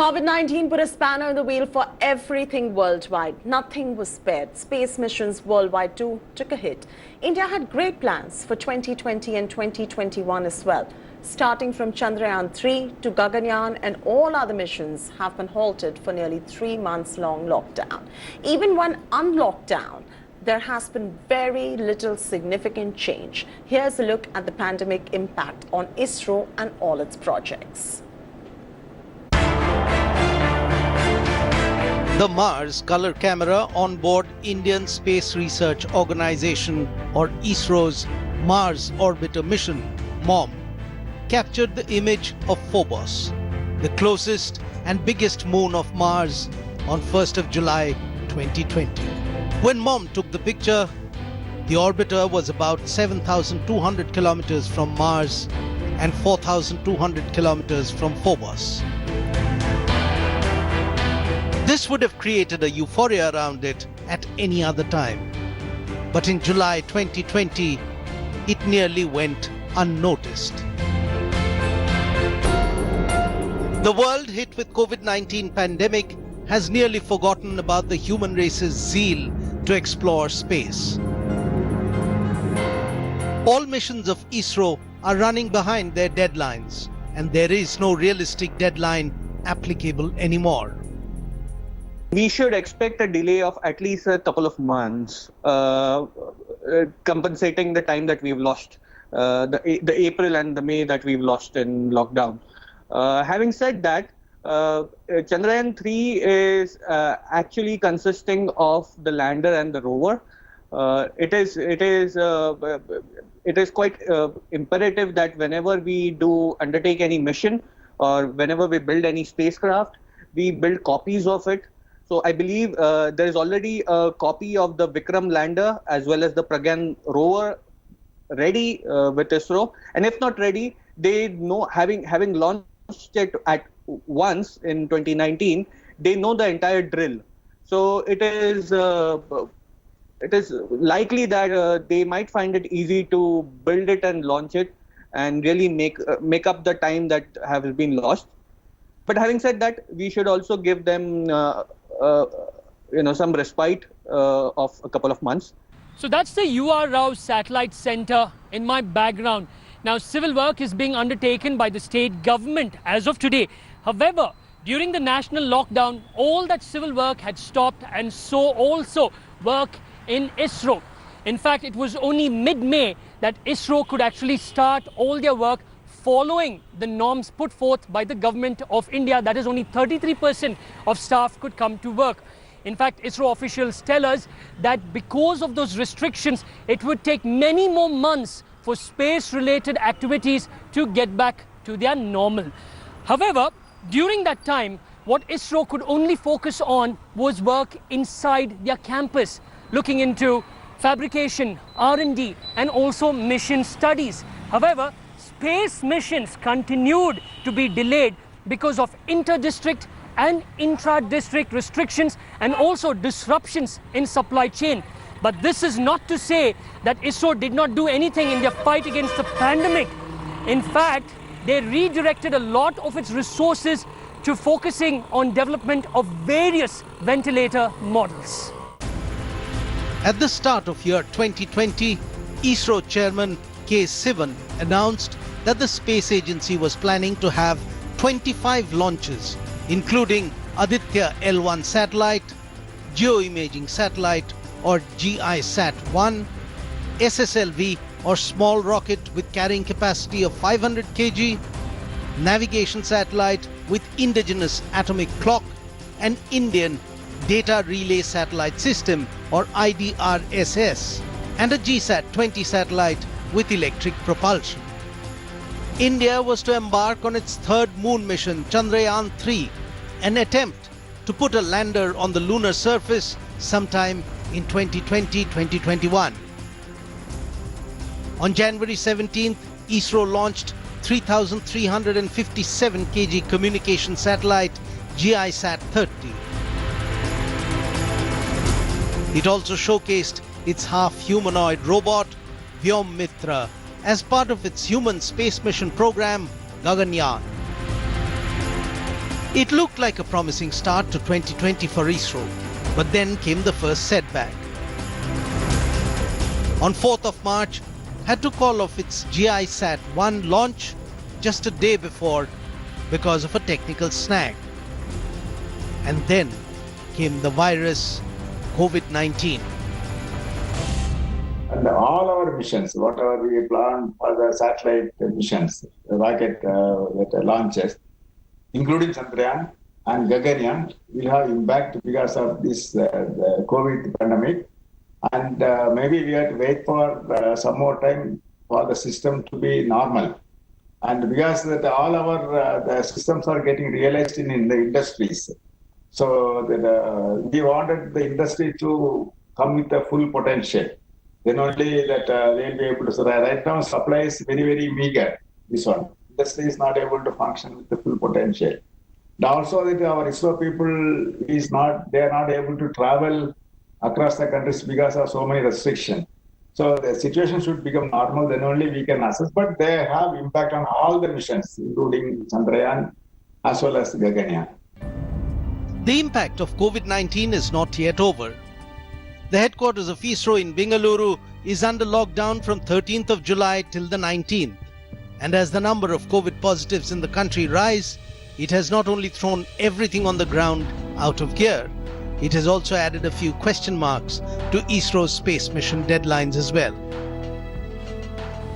COVID-19 put a spanner in the wheel for everything worldwide. Nothing was spared. Space missions worldwide too took a hit. India had great plans for 2020 and 2021 as well. Starting from Chandrayaan-3 to Gaganyaan, and all other missions have been halted for nearly 3 months long lockdown. Even when unlocked down, there has been very little significant change. Here's a look at the pandemic impact on ISRO and all its projects. The Mars color camera on board Indian Space Research Organization, or ISRO's Mars Orbiter mission, MOM, captured the image of Phobos, the closest and biggest moon of Mars, on 1st of July 2020. When MOM took the picture, the orbiter was about 7,200 kilometers from Mars and 4,200 kilometers from Phobos. This would have created a euphoria around it at any other time. But in July 2020, it nearly went unnoticed. The world hit with COVID-19 pandemic has nearly forgotten about the human race's zeal to explore space. All missions of ISRO are running behind their deadlines, and there is no realistic deadline applicable anymore. We should expect a delay of at least a couple of months, compensating the time that we've lost, the April and the May that we've lost in lockdown. Having said that, Chandrayaan-3 is actually consisting of the lander and the rover. It is quite imperative that whenever we undertake any mission or whenever we build any spacecraft, we build copies of it. So I believe there is already a copy of the Vikram lander as well as the Pragyan rover ready with ISRO. And if not ready, they know, having launched it at once in 2019, they know the entire drill. So it is likely that they might find it easy to build it and launch it and really make up the time that has been lost. But having said that, we should also give them some respite of a couple of months. So that's the U.R. Rao Satellite Center in my background. Now, civil work is being undertaken by the state government as of today. However, during the national lockdown, all that civil work had stopped, and so also work in ISRO. In fact, it was only mid-May that ISRO could actually start all their work following the norms put forth by the government of India. That is, only 33% of staff could come to work. In fact, ISRO officials tell us that because of those restrictions, it would take many more months for space-related activities to get back to their normal. However, during that time, what ISRO could only focus on was work inside their campus, looking into fabrication, R&D, and also mission studies. However, space missions continued to be delayed because of inter-district and intra-district restrictions and also disruptions in supply chain. But this is not to say that ISRO did not do anything in their fight against the pandemic. In fact, they redirected a lot of its resources to focusing on development of various ventilator models. At the start of year 2020, ISRO Chairman K. Sivan announced that the space agency was planning to have 25 launches, including Aditya L1 satellite, Geoimaging satellite or GISAT-1, SSLV or small rocket with carrying capacity of 500 kg, navigation satellite with indigenous atomic clock, and Indian Data Relay Satellite System or IDRSS, and a GSAT-20 satellite with electric propulsion. India was to embark on its third moon mission, Chandrayaan-3, an attempt to put a lander on the lunar surface sometime in 2020-2021. On January 17th, ISRO launched 3,357 kg communication satellite GISAT-30. It also showcased its half-humanoid robot Vyom-Mitra as part of its human space mission program, Gaganyaan. It looked like a promising start to 2020 for ISRO, but then came the first setback. On 4th of March, had to call off its GISat-1 launch just a day before because of a technical snag. And then came the virus, COVID-19. And all our missions, whatever we planned for the satellite missions, the rocket that launches, including Chandrayaan and Gaganyaan, will have impact because of this the COVID pandemic. And maybe we have to wait for some more time for the system to be normal. And because that all our the systems are getting realized in the industries, so that we wanted the industry to come with the full potential. Then only that they'll be able to. So right now, supply is very, very meager. This one, industry is not able to function with the full potential. And also that our ISRO people they are not able to travel across the countries because of so many restrictions. So the situation should become normal, then only we can assess. But they have impact on all the missions, including Chandrayaan as well as Gaganyaan. The impact of COVID-19 is not yet over. The headquarters of ISRO in Bengaluru is under lockdown from 13th of July till the 19th. And as the number of COVID positives in the country rise, it has not only thrown everything on the ground out of gear, it has also added a few question marks to ISRO's space mission deadlines as well.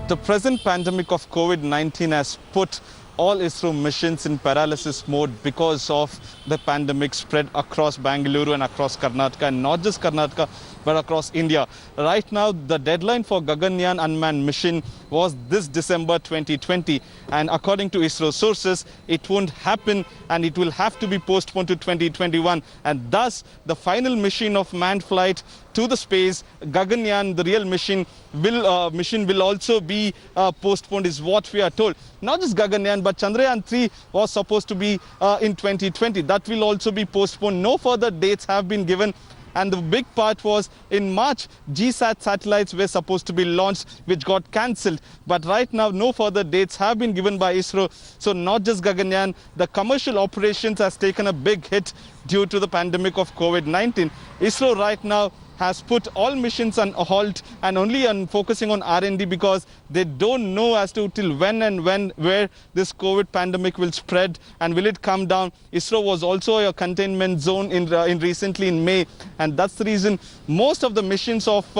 The present pandemic of COVID-19 has put all ISRO missions in paralysis mode because of the pandemic spread across Bengaluru and across Karnataka, and not just Karnataka but across India. Right now, the deadline for Gaganyaan unmanned mission was this December 2020, and according to ISRO sources, it won't happen and it will have to be postponed to 2021, and thus the final mission of manned flight to the space, Gaganyaan, the real mission will also be postponed, is what we are told. Not just Gaganyaan, but Chandrayaan 3 was supposed to be in 2020. That will also be postponed. No further dates have been given. And the big part was in March, GSAT satellites were supposed to be launched, which got cancelled. But right now, no further dates have been given by ISRO. So not just Gaganyaan, the commercial operations has taken a big hit due to the pandemic of COVID-19. ISRO right now has put all missions on halt and only on focusing on R&D because they don't know as to till when and where this COVID pandemic will spread and will it come down. ISRO was also a containment zone in recently in May, and that's the reason most of the missions of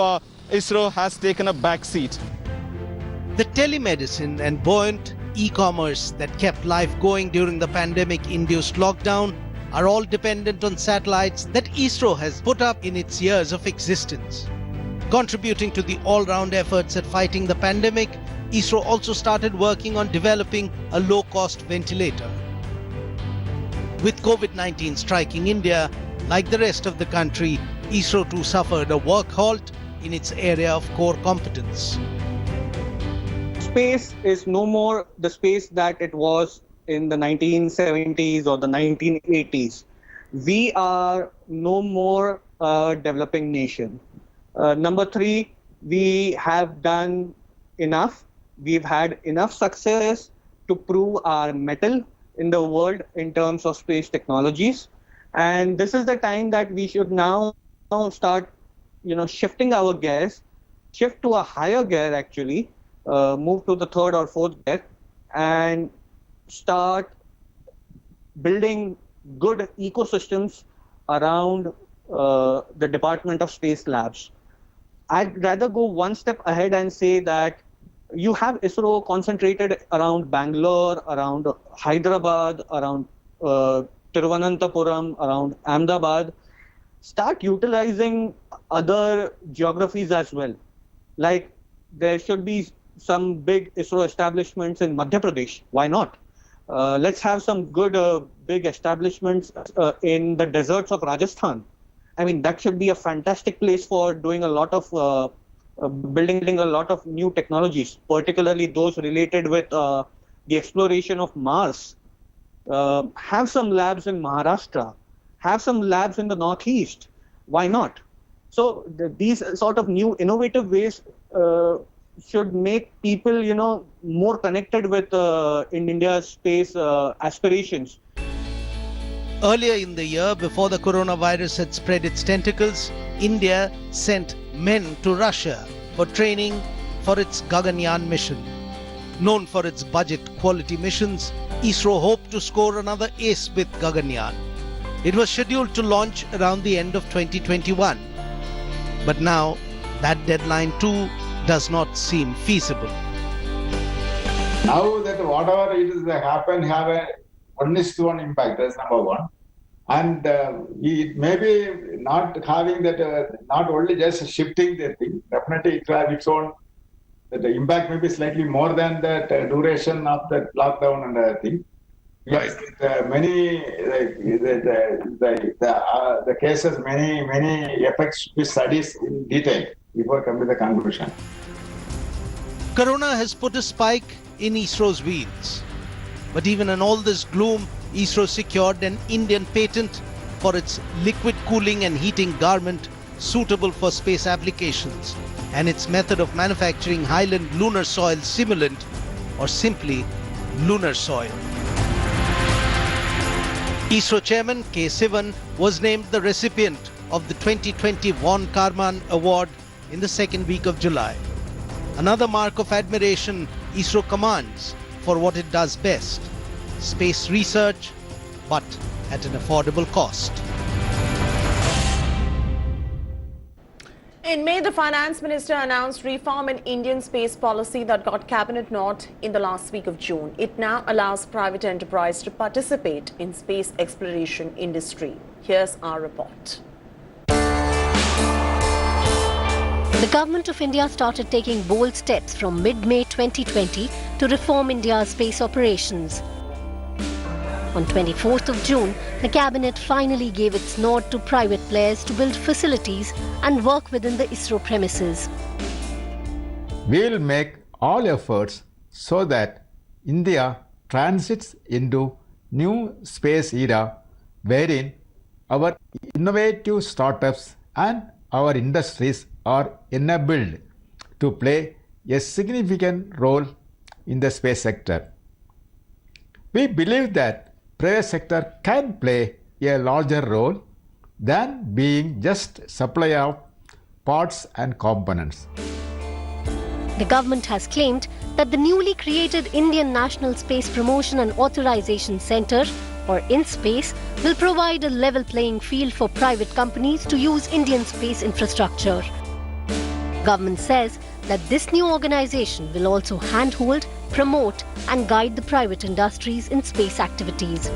ISRO has taken a back seat. The telemedicine and buoyant e-commerce that kept life going during the pandemic-induced lockdown are all dependent on satellites that ISRO has put up in its years of existence. Contributing to the all-round efforts at fighting the pandemic, ISRO also started working on developing a low-cost ventilator. With COVID-19 striking India, like the rest of the country, ISRO too suffered a work halt in its area of core competence. Space is no more the space that it was in the 1970s or the 1980s. We are no more a developing nation. Number three, we have done enough. We've had enough success to prove our mettle in the world in terms of space technologies. And this is the time that we should now start, shifting our gears, shift to a higher gear actually, move to the third or fourth gear, and start building good ecosystems around the Department of Space Labs. I'd rather go one step ahead and say that you have ISRO concentrated around Bangalore, around Hyderabad, around Tiruvananthapuram, around Ahmedabad. Start utilizing other geographies as well. Like there should be some big ISRO establishments in Madhya Pradesh. Why not? Let's have some good big establishments in the deserts of Rajasthan. I mean, that should be a fantastic place for doing a lot of building a lot of new technologies, particularly those related with the exploration of Mars. Have some labs in Maharashtra, have some labs in the Northeast. Why not? So these sort of new innovative ways should make people, more connected with in India's space aspirations. Earlier in the year, before the coronavirus had spread its tentacles, India sent men to Russia for training for its Gaganyaan mission. Known for its budget quality missions, ISRO hoped to score another ace with Gaganyaan. It was scheduled to launch around the end of 2021. But now, that deadline too does not seem feasible. Now that whatever it is that happen have a 1:1 impact, that's number one. And it may be not having that, not only just shifting the thing, definitely it will have its own, that the impact may be slightly more than the duration of the lockdown and the thing. Yes, many the cases, many effects should be studied in detail before coming to the conclusion. Corona has put a spike in ISRO's wheels. But even in all this gloom, ISRO secured an Indian patent for its liquid cooling and heating garment suitable for space applications, and its method of manufacturing Highland lunar soil simulant, or simply lunar soil. ISRO Chairman K. Sivan was named the recipient of the 2020 Von Karman Award in the second week of July. Another mark of admiration ISRO commands for what it does best: space research, but at an affordable cost. In May, the finance minister announced reform in Indian space policy that got cabinet nod in the last week of June. It now allows private enterprise to participate in space exploration industry. Here's our report. The Government of India started taking bold steps from mid-May 2020 to reform India's space operations. On 24th of June, the Cabinet finally gave its nod to private players to build facilities and work within the ISRO premises. We will make all efforts so that India transits into new space era wherein our innovative startups and our industries are enabled to play a significant role in the space sector. We believe that private sector can play a larger role than being just supplier of parts and components. The government has claimed that the newly created Indian National Space Promotion and Authorization Centre, or INSpace, will provide a level playing field for private companies to use Indian space infrastructure. Government says that this new organization will also handhold, promote and guide the private industries in space activities.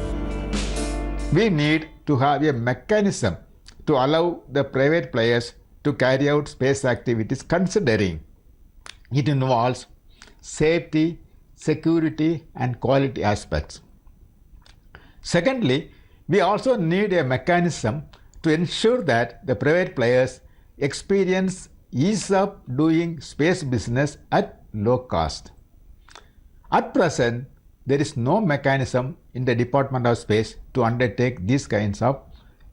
We need to have a mechanism to allow the private players to carry out space activities considering it involves safety, security and quality aspects. Secondly, we also need a mechanism to ensure that the private players experience ease of doing space business at low cost. At present, there is no mechanism in the Department of Space to undertake these kinds of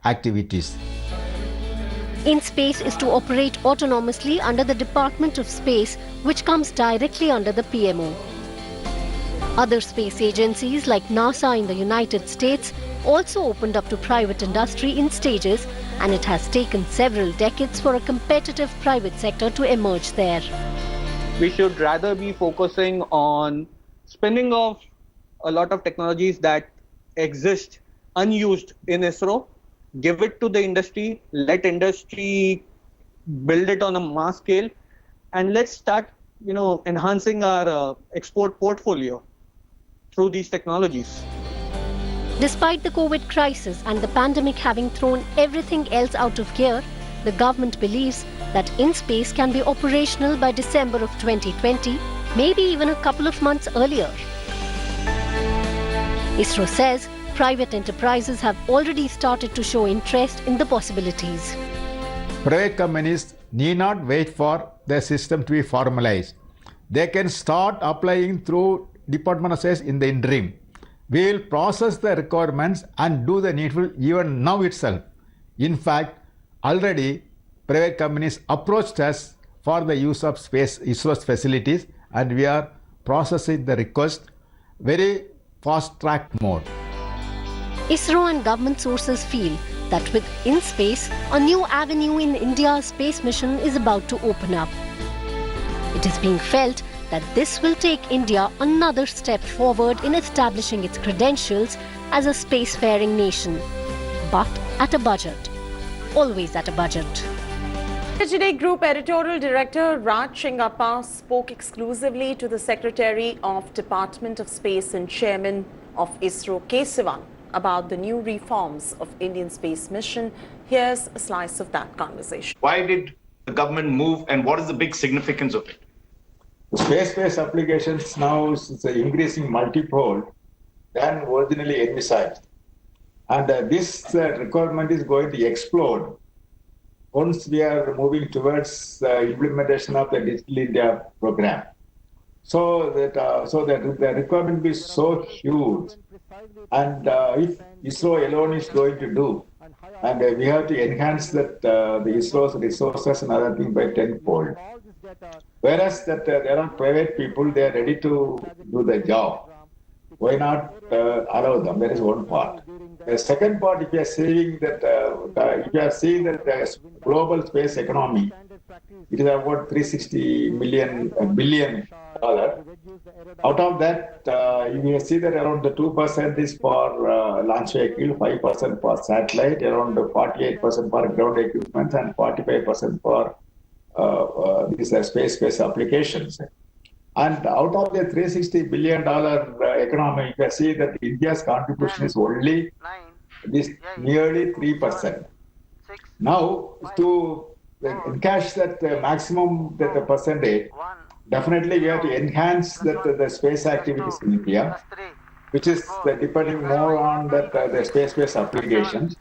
activities. INSpace is to operate autonomously under the Department of Space, which comes directly under the PMO. Other space agencies like NASA in the United States also opened up to private industry in stages, and it has taken several decades for a competitive private sector to emerge there. We should rather be focusing on spinning off a lot of technologies that exist unused in ISRO, give it to the industry, let industry build it on a mass scale, and let's start, enhancing our export portfolio through these technologies. Despite the COVID crisis and the pandemic having thrown everything else out of gear, the government believes that INSpace can be operational by December of 2020, maybe even a couple of months earlier. ISRO says private enterprises have already started to show interest in the possibilities. Private companies need not wait for the system to be formalized. They can start applying through Department of Space in the interim. We will process the requirements and do the needful even now itself. In fact, already private companies approached us for the use of ISRO's facilities, and we are processing the request very fast track mode. ISRO and government sources feel that with InSpace, a new avenue in India's space mission is about to open up. It is being felt that this will take India another step forward in establishing its credentials as a spacefaring nation. But at a budget. Always at a budget. Today, Group Editorial Director Raj Chingappa spoke exclusively to the Secretary of Department of Space and Chairman of ISRO K. about the new reforms of Indian space mission. Here's a slice of that conversation. Why did the government move and what is the big significance of it? Space-based applications now is increasing multifold than originally envisaged. And this requirement is going to explode once we are moving towards implementation of the Digital India program. So that the requirement will be so huge. And if ISRO alone is going to do, and we have to enhance that the ISRO's resources and other things by tenfold. Whereas that there are private people, they are ready to do the job. Why not allow them? That is one part. The second part, if you are seeing that the global space economy, it is about $360 billion. Out of that, you will see that around the 2% is for launch vehicle, 5% for satellite, around 48% for ground equipment, and 45% for these space-based applications. And out of the $360 billion economy, you can see that India's contribution is only nearly 3%. Now, to encash that maximum that percentage, definitely we have to enhance the space activities in India, which is depending more on the space-based applications.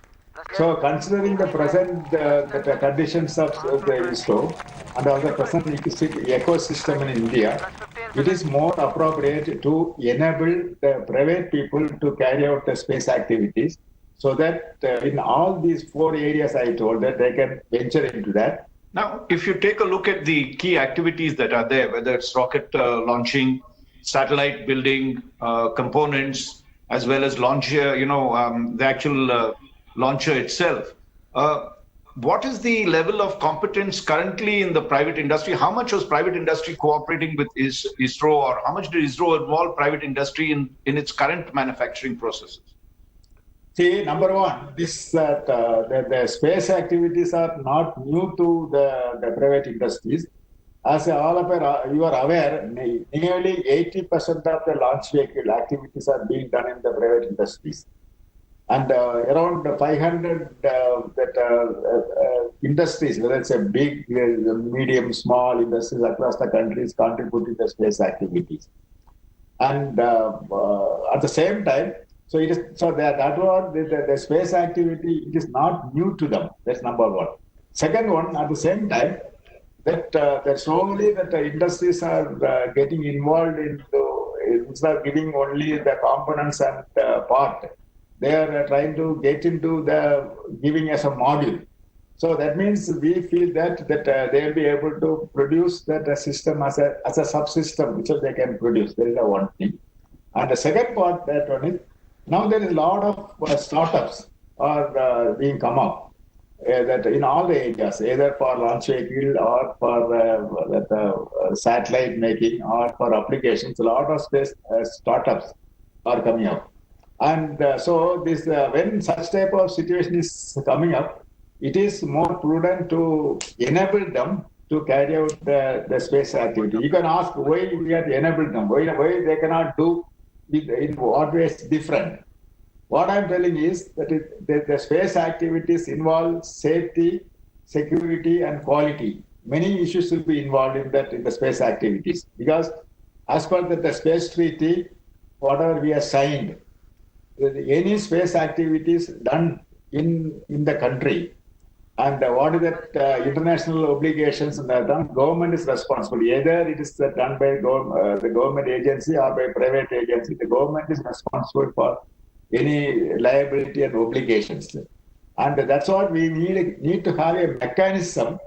So, considering the present the conditions of the ISRO and of the present ecosystem in India, it is more appropriate to enable the private people to carry out the space activities, so that in all these 4 areas I told that they can venture into that. Now, if you take a look at the key activities that are there, whether it's rocket launching, satellite building, components, as well as launcher, the actual launcher itself. What is the level of competence currently in the private industry? How much was private industry cooperating with ISRO, or how much did ISRO involve private industry in its current manufacturing processes? See, number one, the space activities are not new to the private industries. As all of you are aware, nearly 80% of the launch vehicle activities are being done in the private industries. And around 500 industries, whether it's a big, medium, small industries across the country, is contributing to space activities. And at the same time, the space activity, it is not new to them. That's number one. Second one, at the same time, that slowly that the industries are getting involved instead of giving only the components and part. They are trying to get into the giving as a module. So that means we feel that they will be able to produce that system as a subsystem, which they can produce. That is the one thing. And the second part, that one is, now there is a lot of startups are being come up that in all the areas, either for launch vehicle or for satellite making or for applications. A lot of space startups are coming up. And so this when such type of situation is coming up, it is more prudent to enable them to carry out the space activity. You can ask why we have enabled them, why they cannot do in what ways different. What I'm telling is that the space activities involve safety, security, and quality. Many issues will be involved in the space activities, because as per the space treaty, whatever we have signed, any space activities done in the country, and what is that international obligations, and that government is responsible. Either it is done by the government agency or by private agency. The government is responsible for any liability and obligations. And that's what we need to have a mechanism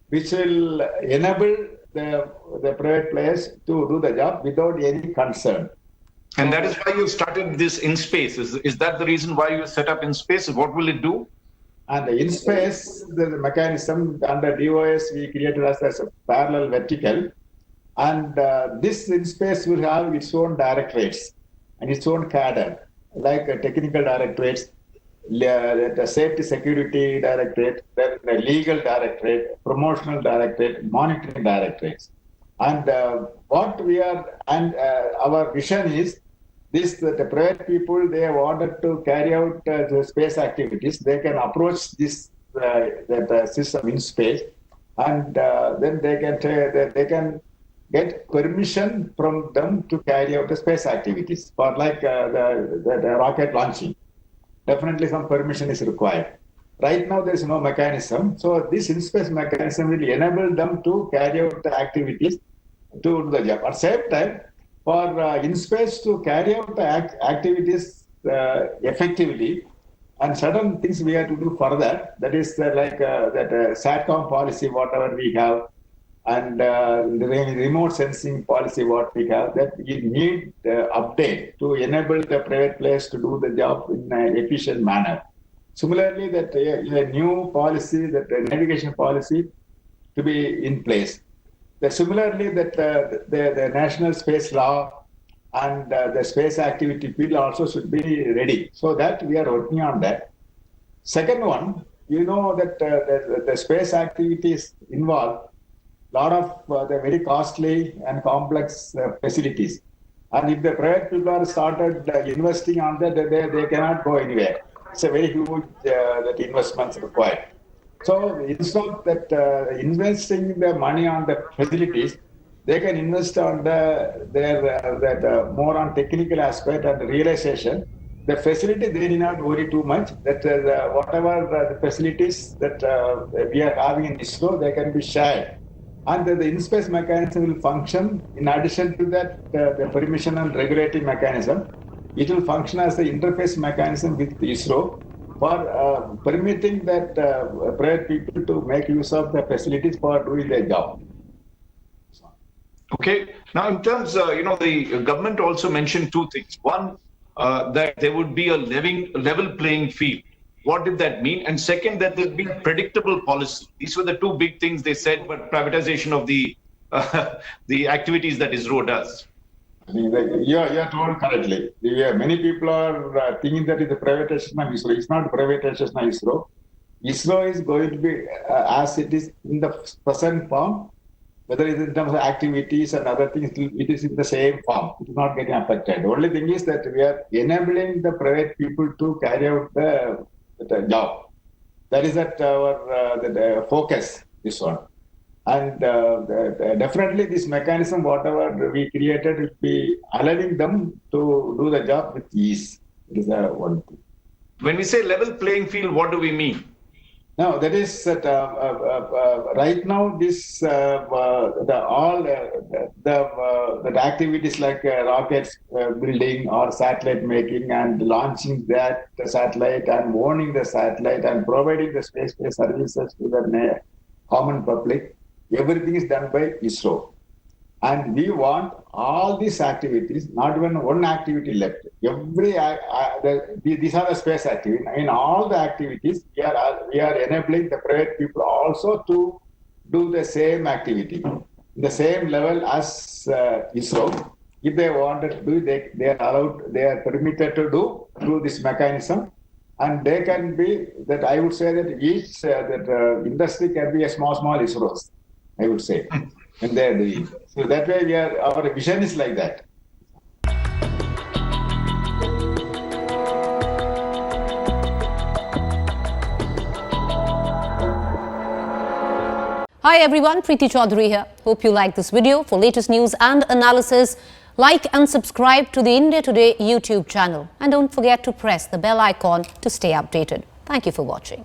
which will enable the private players to do the job without any concern. And that is why you started this in space. Is that the reason why you set up in space? What will it do? And in space, the mechanism under DOS we created as a parallel vertical. And this in space will have its own directorates and its own cadre, like technical directorates, the safety security directorate, then the legal directorate, promotional directorate, monitoring directorates. And what we are, and our vision is this: that the private people, they have wanted to carry out the space activities. They can approach this that system in space, and then they can get permission from them to carry out the space activities for like the rocket launching. Definitely some permission is required. Right now there is no mechanism. So this in-space mechanism will enable them to carry out the activities to do the job. At the same time, for in-space to carry out the activities effectively, and certain things we have to do further, that is like that SATCOM policy, whatever we have, and the remote sensing policy what we have, that we need update to enable the private players to do the job in an efficient manner. Similarly, that a new policy, that navigation policy to be in place. Similarly, that the national space law and the space activity bill also should be ready. So that we are working on that. Second one, you know that the space activities involve lot of the very costly and complex facilities. And if the private people are started investing on that, they cannot go anywhere. It's a very huge that investments required. So instead of that investing the money on the facilities, they can invest on their more on technical aspect and realization. The facility, they need not worry too much. That whatever the facilities that we are having in ISRO, they can be shared. And the in-space mechanism will function in addition to that, the permission and regulatory mechanism. It will function as the interface mechanism with ISRO for permitting that private people to make use of the facilities for doing their job. Okay. Now, in terms, the government also mentioned two things. One, that there would be a level playing field. What did that mean? And second, that there'd be a predictable policy. These were the two big things they said, but privatization of the activities that ISRO does. You're told correctly. Many people are thinking that it's a privatization of ISRO. It's not privatization of ISRO. ISRO is going to be as it is in the present form, whether it's in terms of activities and other things, it is in the same form. It is not getting affected. The only thing is that we are enabling the private people to carry out the job. That is our the focus, this one. And definitely this mechanism, whatever we created, will be allowing them to do the job with ease. It is one thing. When we say level playing field, what do we mean? No, that is that right now this the activities like rockets building or satellite making and launching that satellite and owning the satellite and providing the space-based services to the common public, everything is done by ISRO. And we want all these activities, not even one activity left. These are the space activities. In all the activities, we are enabling the private people also to do the same activity, the same level as ISRO. If they wanted to do, they are allowed, they are permitted to do through this mechanism. And they can be, that I would say that each industry can be a small ISROs, I would say. And they are doing. So that way our vision is like that. Hi everyone, Preeti Chaudhary here. Hope you like this video. For latest news and analysis, like and subscribe to the India Today YouTube channel. And don't forget to press the bell icon to stay updated. Thank you for watching.